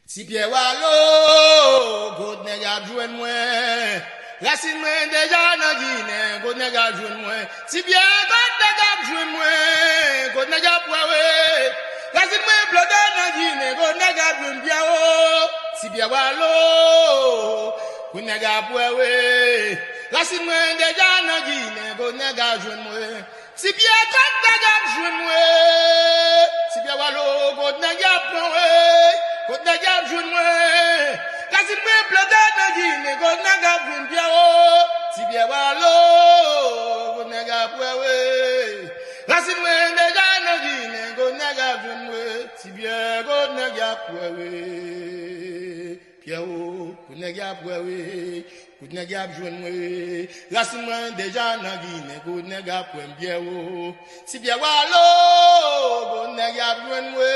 Si pied walo, God nega jouen moi. Racine moi déjà nan Guinée, God nega jouen moi. Si bien God nega jouen moi, God nega poiwe. Racine moi bloqué nan Guinée, God nega jouen bien oh. Si bien walo, God nega poiwe. Racine moi déjà nan Guinée, God nega jouen moi. Si bien God nega jouen moi. Si bien walo, God nega poiwe. God nega jouen moi. Racine moi bloqué nan Guinée, God nega jouen bien oh. Si bien walo, God nega poiwe. Racine moi déjà nan Guinée, God nega jouen moi. Si bien God nega poiwe. Pierrot, God nega poiwe. God nega jouen moi. Racine moi déjà nan Guinée, God nega poiwe bien oh. Si bien walo, God nega jouen moi.